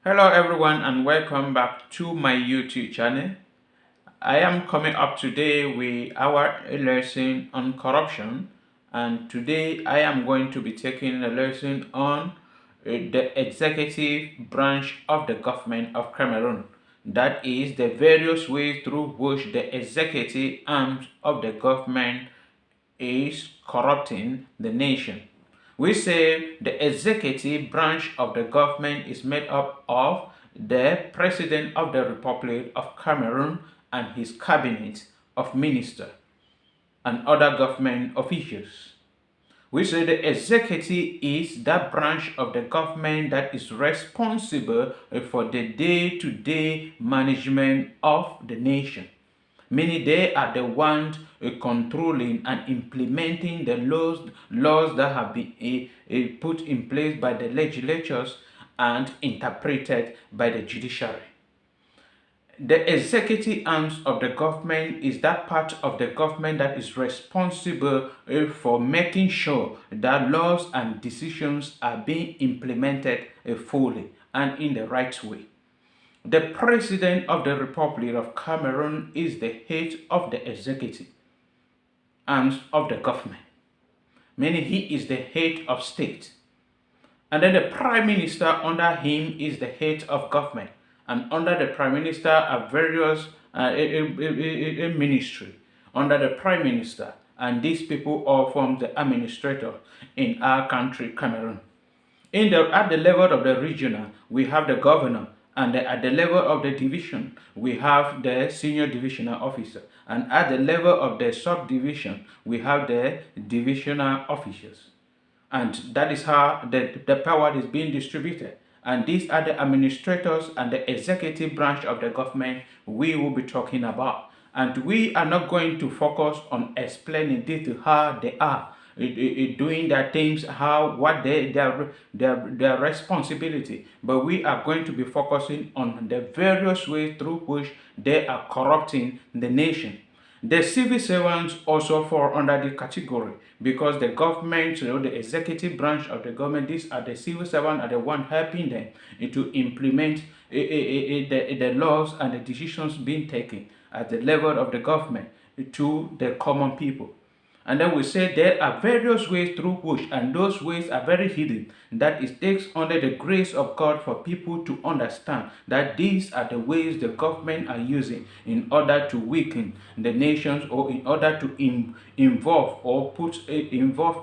Hello everyone and welcome back to my YouTube channel. I am coming up today with our lesson on corruption, and today I am going to be taking a lesson on the executive branch of the government of Cameroon. That is the various ways through which the executive arms of the government is corrupting the nation. We say the executive branch of the government is made up of the President of the Republic of Cameroon and his cabinet of ministers and other government officials. We say the executive is that branch of the government that is responsible for the day-to-day management of the nation, meaning they are the ones controlling and implementing the laws that have been put in place by the legislatures and interpreted by the judiciary. The executive arms of the government is that part of the government that is responsible for making sure that laws and decisions are being implemented fully and in the right way. The President of the Republic of Cameroon is the head of the executive arms of the government, meaning he is the head of state. And then the Prime Minister under him is the head of government. And under the Prime Minister are various ministry under the Prime Minister. And these people all form the administrator in our country, Cameroon. At the level of the regional, we have the governor, and at the level of the division, we have the senior divisional officer, and at the level of the subdivision, we have the divisional officers. And that is how the power is being distributed. And these are the administrators and the executive branch of the government we will be talking about. And we are not going to focus on explaining this to how they are doing their things, what their responsibility, but we are going to be focusing on the various ways through which they are corrupting the nation. The civil servants also fall under the category because the government, the executive branch of the government, these are the civil servants, are the one helping them to implement the laws and the decisions being taken at the level of the government to the common people. And then we say there are various ways through which, and those ways are very hidden, that it takes under the grace of God for people to understand that these are the ways the government are using in order to weaken the nations, or in order to involve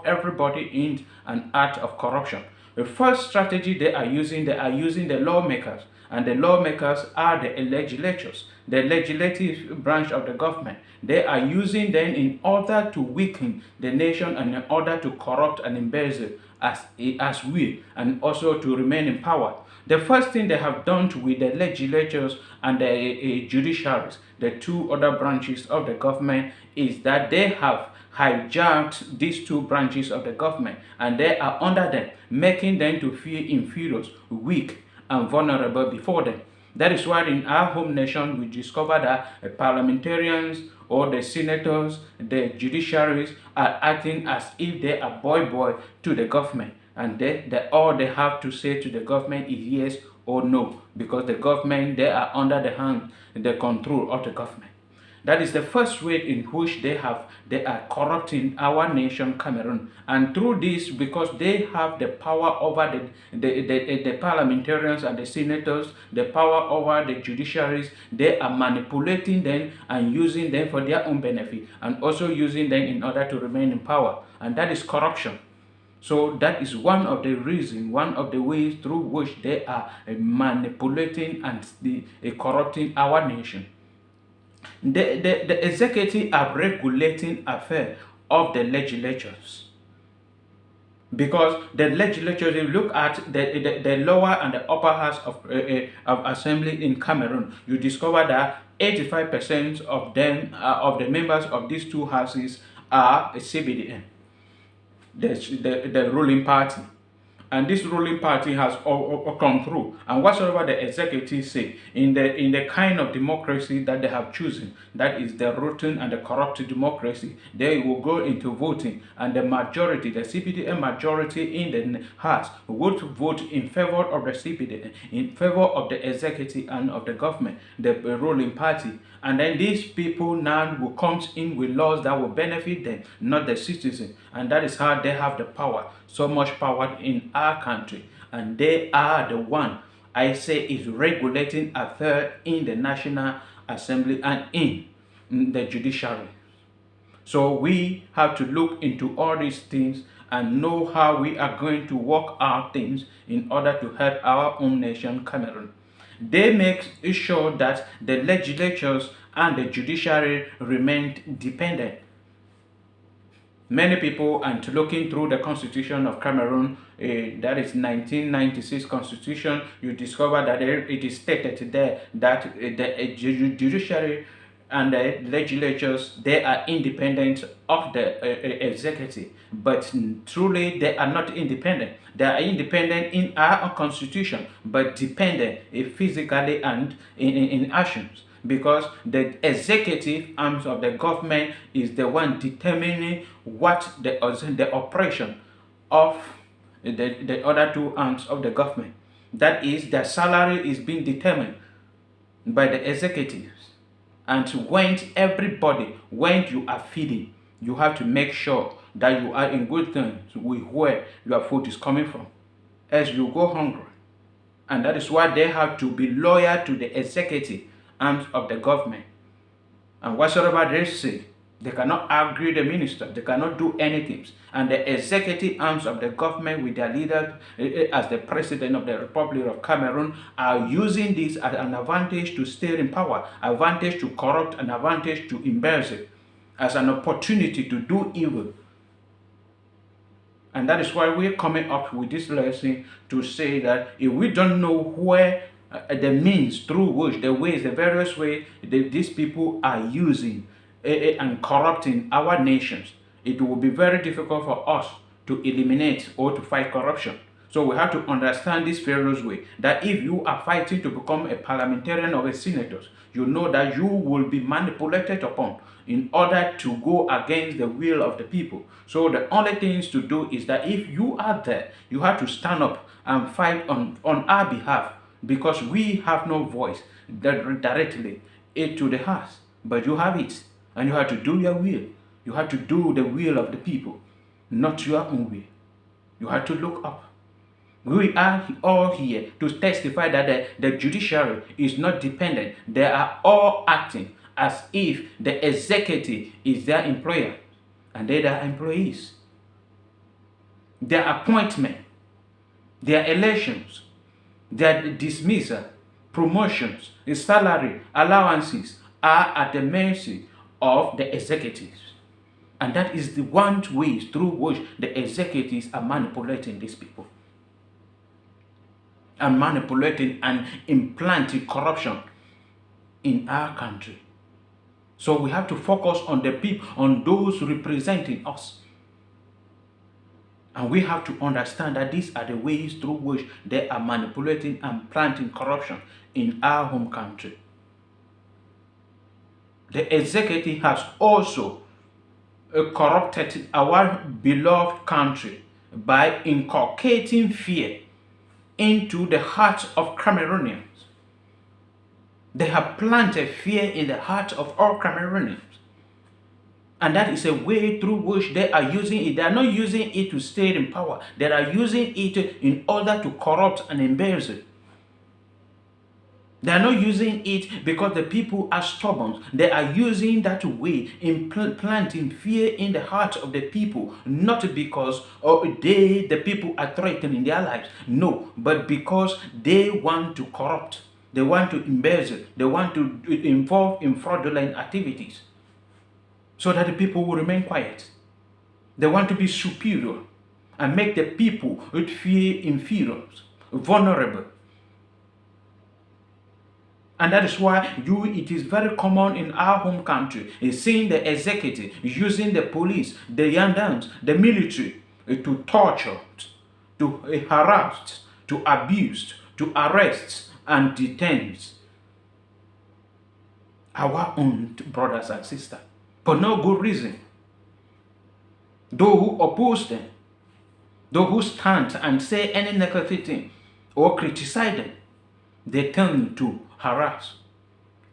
everybody in an act of corruption. The first strategy they are using the lawmakers, and the lawmakers are the legislatures, the legislative branch of the government. They are using them in order to weaken the nation and in order to corrupt and embezzle as we, and also to remain in power. The first thing they have done with the legislatures and the judiciaries, the two other branches of the government, is that they have hijacked these two branches of the government, and they are under them, making them to feel inferior, weak, and vulnerable before them. That is why in our home nation we discover that parliamentarians or the senators, the judiciaries are acting as if they are boy to the government, and all they have to say to the government is yes or no, because the government, they are under the control of the government. That is the first way in which they are corrupting our nation, Cameroon. And through this, because they have the power over the parliamentarians and the senators, the power over the judiciaries, they are manipulating them and using them for their own benefit, and also using them in order to remain in power. And that is corruption. So that is one of the reasons, one of the ways through which they are manipulating and corrupting our nation. The executive are regulating affairs of the legislatures, because the legislature, if you look at the lower and the upper house of assembly in Cameroon, you discover that 85% of them, of the members of these two houses, are a CBDM, the ruling party. and this ruling party has all come through. And whatsoever the executive say in the kind of democracy that they have chosen, that is the rotten and the corrupt democracy, they will go into voting, and the majority, the CPDM majority in the House, would vote in favor of the CPDM, in favor of the executive and of the government, the ruling party. And then these people now will come in with laws that will benefit them, not the citizens. And that is how they have the power, so much power in our country. And they are the one, I say, is regulating affairs in the National Assembly and in the judiciary. So we have to look into all these things and know how we are going to work out things in order to help our own nation, Cameroon. They make sure that the legislatures and the judiciary remain dependent. Many people, and looking through the constitution of Cameroon, that is 1996 constitution, you discover that it is stated there that the judiciary and the legislatures, they are independent of the executive, but truly they are not independent. They are independent in our constitution, but dependent physically and in actions, because the executive arms of the government is the one determining what the operation of the other two arms of the government. That is, their salary is being determined by the executives. And when you are feeding, you have to make sure that you are in good terms with where your food is coming from, as you go hungry. And that is why they have to be loyal to the executive arms of the government. And whatsoever they say, they cannot agree the minister, they cannot do anything. And the executive arms of the government, with their leader as the President of the Republic of Cameroon, are using this as an advantage to stay in power, advantage to corrupt, an advantage to embarrass, as an opportunity to do evil. And that is why we're coming up with this lesson to say that if we don't know where the means through which, the various ways these people are using and corrupting our nations, it will be very difficult for us to eliminate or to fight corruption. So we have to understand this various way, that if you are fighting to become a parliamentarian or a senator, you know that you will be manipulated upon in order to go against the will of the people. So the only things to do is that if you are there, you have to stand up and fight on our behalf, because we have no voice directly to the House, but you have it. And you have to do your will. You have to do the will of the people, not your own will. You have to look up. We are all here to testify that the judiciary is not dependent. They are all acting as if the executive is their employer and they are employees. Their appointment, their elections, their dismissal, promotions, salary, allowances are at the mercy of the executives. And that is the one way through which the executives are manipulating these people, and manipulating and implanting corruption in our country. So we have to focus on the people, on those representing us. And we have to understand that these are the ways through which they are manipulating and planting corruption in our home country. The executive has also corrupted our beloved country by inculcating fear into the hearts of Cameroonians. They have planted fear in the hearts of all Cameroonians. And that is a way through which they are using it. They are not using it to stay in power. They are using it in order to corrupt and embarrass it. They are not using it because the people are stubborn. They are using that way in planting fear in the hearts of the people, not because the people are threatening their lives. No, but because they want to corrupt. They want to embezzle. They want to involve in fraudulent activities so that the people will remain quiet. They want to be superior and make the people feel inferior, vulnerable. And that is why it is very common in our home country, seeing the executive using the police, the gendarmes, the military to torture to harass, to abuse, to arrest and detain our own brothers and sisters for no good reason. Those who oppose them, those who stand and say any negative thing or criticize them, they turn to harass,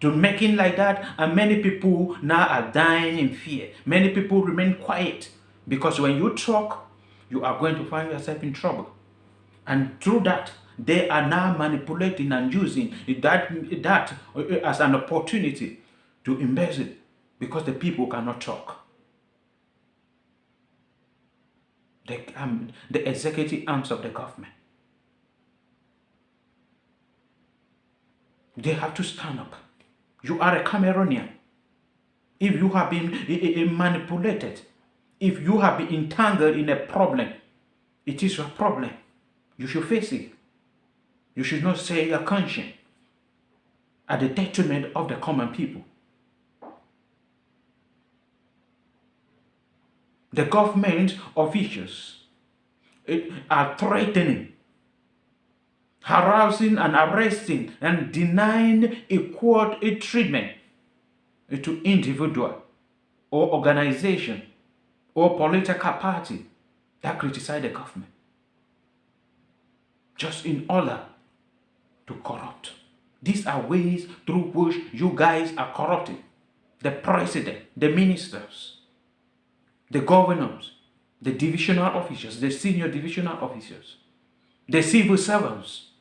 to making like that, and many people now are dying in fear. Many people remain quiet because when you talk, you are going to find yourself in trouble. And through that, they are now manipulating and using that as an opportunity to embezzle because the people cannot talk. The executive arms of the government, they have to stand up. You are a Cameroonian. If you have been manipulated, if you have been entangled in a problem, it is your problem. You should face it. You should not say your conscience at the detriment of the common people. The government officials are threatening, harassing and arresting and denying equal treatment to individual or organization or political party that criticize the government, just in order to corrupt. These are ways through which you guys are corrupting the president, the ministers, the governors, the divisional officers, the senior divisional officers, the civil servants,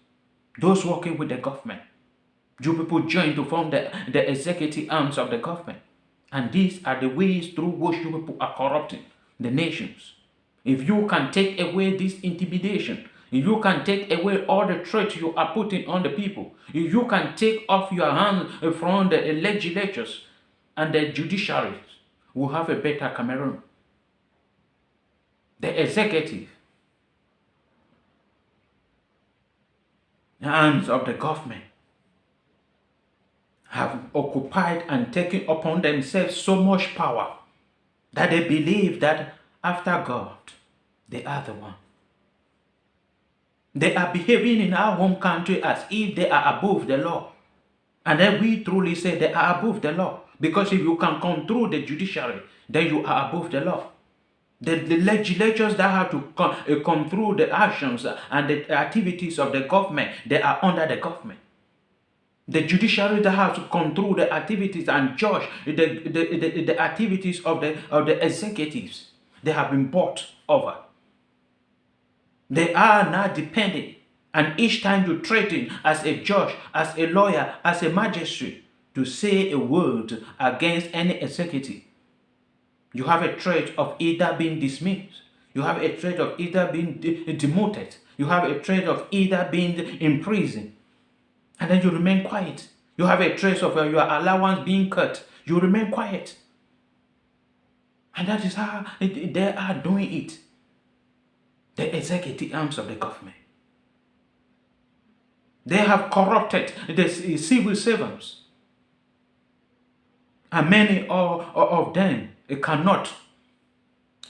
those working with the government. You people join to form the executive arms of the government. And these are the ways through which you people are corrupting the nations. If you can take away this intimidation, if you can take away all the threats you are putting on the people, if you can take off your hands from the legislatures and the judiciaries, we'll have a better Cameroon. The executive arms of the government have occupied and taken upon themselves so much power that they believe that after God, they are the one. They are behaving in our home country as if they are above the law. And then we truly say they are above the law. Because if you can come through the judiciary, then you are above the law. The legislatures that have to come through the actions and the activities of the government, they are under the government. The judiciary that has to come through the activities and judge the activities of the executives, they have been bought over. They are now dependent, and each time you threaten as a judge, as a lawyer, as a magistrate to say a word against any executive, you have a threat of either being dismissed, you have a threat of either being demoted, you have a threat of either being imprisoned, and then you remain quiet. You have a threat of your allowance being cut, you remain quiet. And that is how they are doing it. The executive arms of the government. They have corrupted the civil servants. And many of them cannot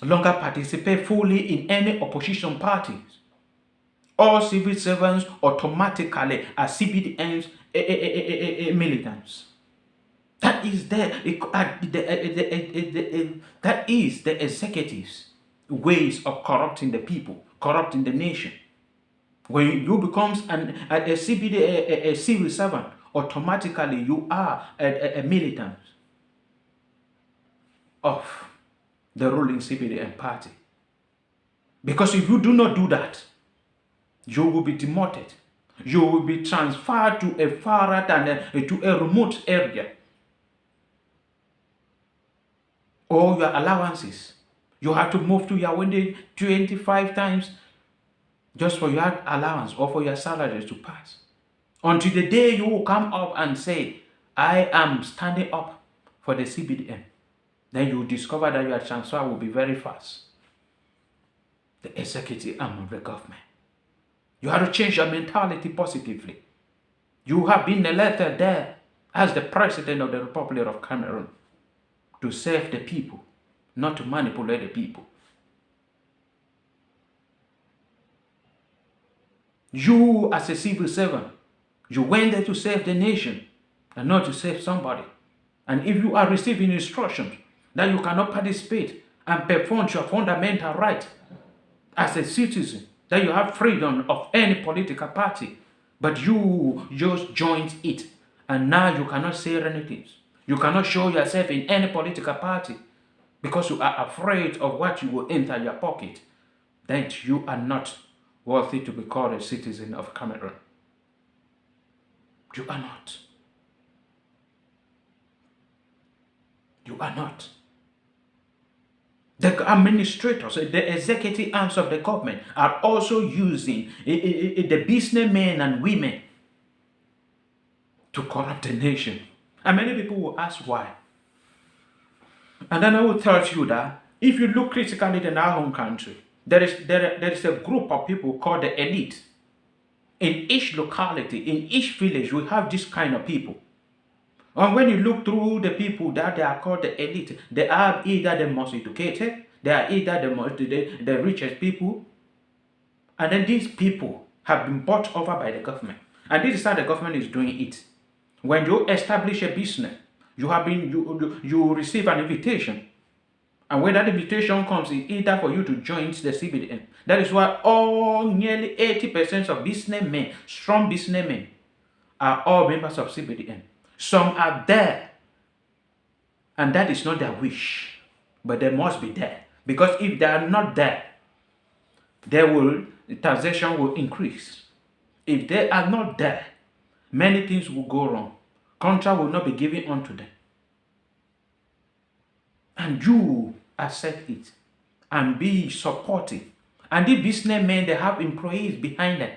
longer participate fully in any opposition parties. All civil servants automatically are CBDMs militants. That is the executives' ways of corrupting the people, corrupting the nation. When you become a civil servant, automatically you are a militant of the ruling CBDM party. Because if you do not do that, you will be demoted. You will be transferred to a far out and to a remote area. All your allowances, you have to move to your window 25 times just for your allowance or for your salaries to pass. Until the day you will come up and say, I am standing up for the CBDM. Then you will discover that your transfer will be very fast. The executive arm of the government. You have to change your mentality positively. You have been elected there as the president of the Republic of Cameroon to serve the people, not to manipulate the people. You, as a civil servant, you went there to serve the nation and not to save somebody. And if you are receiving instructions that you cannot participate and perform your fundamental right as a citizen, that you have freedom of any political party, but you just joined it, and now you cannot say anything. You cannot show yourself in any political party because you are afraid of what you will enter your pocket, then you are not worthy to be called a citizen of Cameroon. You are not. You are not. The administrators, the executive arms of the government are also using the businessmen and women to corrupt the nation. And many people will ask why. And then I will tell you that if you look critically in our own country, there is a group of people called the elite. In each locality, in each village, we have this kind of people. And when you look through the people that they are called the elite, they are either the most educated, they are either the richest people, and then these people have been bought over by the government. And this is how the government is doing it. When you establish a business, you receive an invitation. And when that invitation comes, it's either for you to join the CBDM. That is why nearly 80% of businessmen, strong businessmen, are all members of CBDM. Some are there, and that is not their wish, but they must be there. Because if they are not there, the taxation will increase. If they are not there, many things will go wrong. Contract will not be given unto them. And you accept it and be supportive. And the businessmen, they have employees behind them.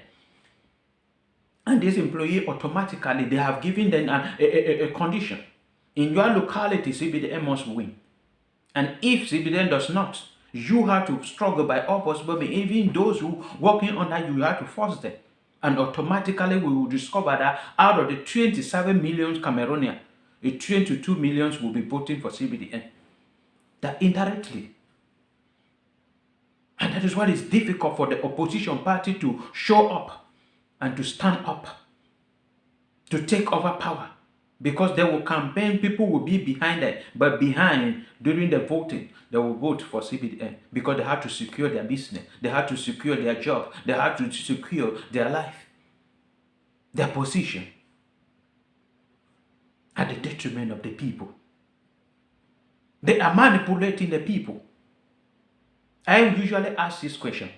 And this employee automatically, they have given them a condition. In your locality, CBDM must win. And if CBDM does not, you have to struggle by all possible means. Even those who working under you, you have to force them. And automatically, we will discover that out of the 27 million Cameroonians, 22 million will be voting for CBDM. That indirectly. And that is why it's difficult for the opposition party to show up and to stand up, to take over power. Because they will campaign, people will be behind them. But behind, during the voting, they will vote for CBDM because they have to secure their business. They have to secure their job. They have to secure their life, their position, at the detriment of the people. They are manipulating the people. I usually ask this question,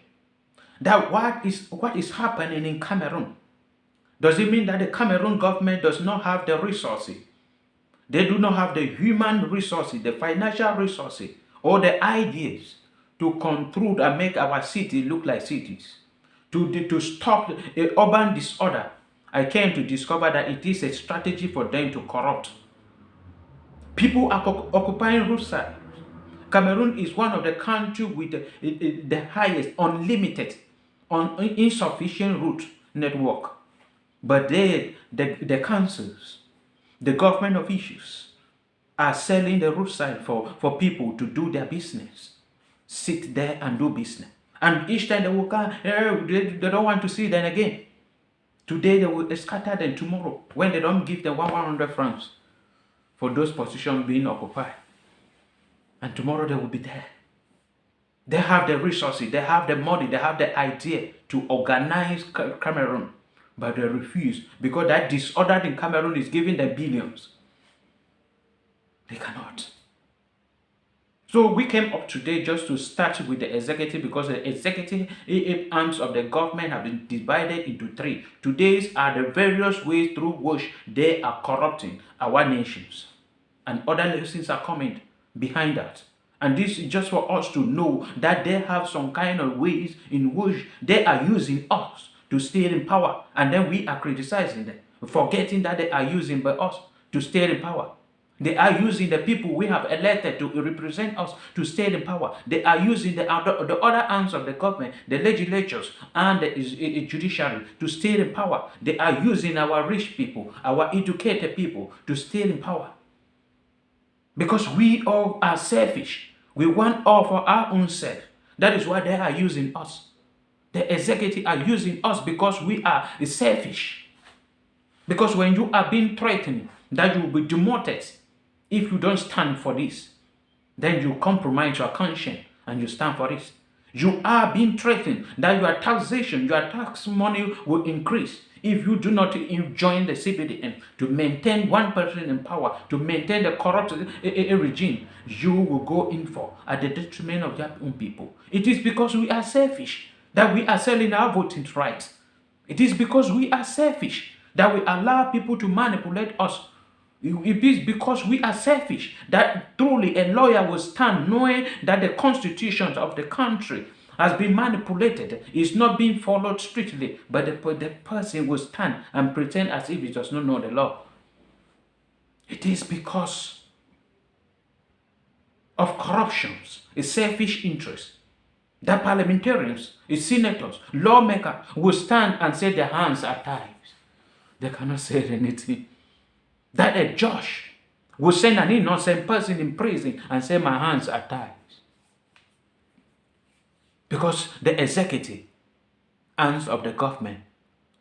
that what is happening in Cameroon? Does it mean that the Cameroon government does not have the resources? They do not have the human resources, the financial resources, or the ideas to control and make our city look like cities, to stop urban disorder. I came to discover that it is a strategy for them to corrupt. People are occupying roadside. Cameroon is one of the countries with the highest unlimited, insufficient route network. But the councils, the government officials are selling the roadside for people to do their business. Sit there and do business. And each time they will come, they don't want to see them again. Today they will scatter them tomorrow when they don't give them 100 francs for those positions being occupied. And tomorrow they will be there. They have the resources, they have the money, they have the idea to organize Cameroon. But they refuse because that disorder in Cameroon is giving them billions. They cannot. So we came up today just to start with the executive because the executive arms of the government have been divided into three. Today's are the various ways through which they are corrupting our nations. And other lessons are coming behind that. And this is just for us to know that they have some kind of ways in which they are using us to stay in power, and then we are criticizing them, forgetting that they are using by us to stay in power. They are using the people we have elected to represent us to stay in power. They are using the other arms of the government, the legislatures and the judiciary to stay in power. They are using our rich people, our educated people to stay in power. Because we all are selfish. We want all for our own self. That is why they are using us. The executive are using us because we are selfish. Because when you are being threatened that you will be demoted if you don't stand for this, then you compromise your conscience and you stand for this. You are being threatened that your taxation, your tax money will increase if you do not join the CBDM to maintain one person in power, to maintain the corrupt regime. You will go in for at the detriment of your own people. It is because we are selfish that we are selling our voting rights. It is because we are selfish that we allow people to manipulate us. It is because we are selfish that truly a lawyer will stand knowing that the constitution of the country has been manipulated, is not being followed strictly, but the person will stand and pretend as if he does not know the law. It is because of corruptions, a selfish interest, that parliamentarians, senators, lawmakers will stand and say their hands are tied. They cannot say anything. That a judge will send an innocent person in prison and say my hands are tied. Because the executive arms of the government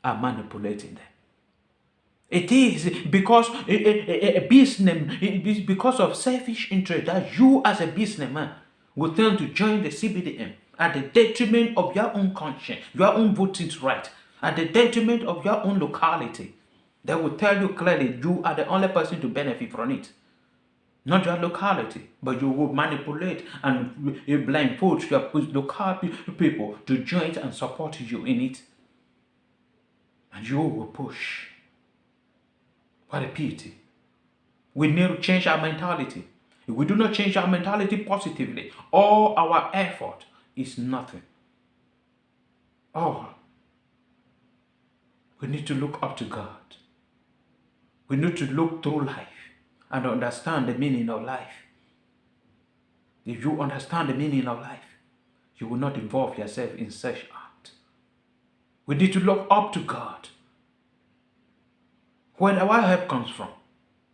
are manipulating them. It is because a businessman, it is because of selfish interest that you as a businessman will turn to join the CBDM at the detriment of your own conscience, your own voting right, at the detriment of your own locality. They will tell you clearly you are the only person to benefit from it. Not your locality, but you will manipulate and blindfold your local people to join and support you in it. And you will push. What a pity. We need to change our mentality. If we do not change our mentality positively, all our effort is nothing. Oh, we need to look up to God. We need to look through life and understand the meaning of life. If you understand the meaning of life, you will not involve yourself in such act. We need to look up to God. Where our help comes from.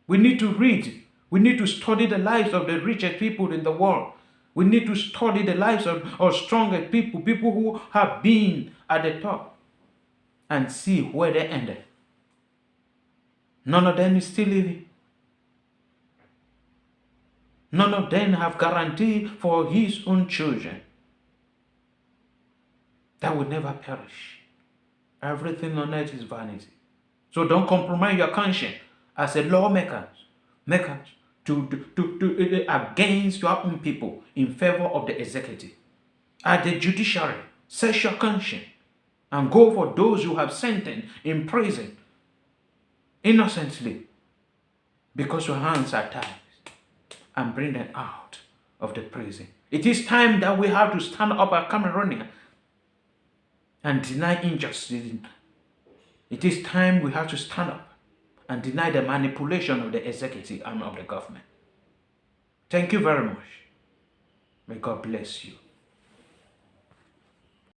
We need to read. We need to study the lives of the richest people in the world. We need to study the lives of strongest people, people who have been at the top, and see where they ended. None of them is still living. None of them have guarantee for his own children that will never perish. Everything on earth is vanity. So don't compromise your conscience as a lawmaker to against your own people in favor of the executive. At the judiciary, search your conscience and go for those you have sentenced in prison innocently because your hands are tied, and bring them out of the prison. It is time that we have to stand up as Cameroonians and deny injustice. It is time we have to stand up and deny the manipulation of the executive arm of the government. Thank you very much. May God bless you.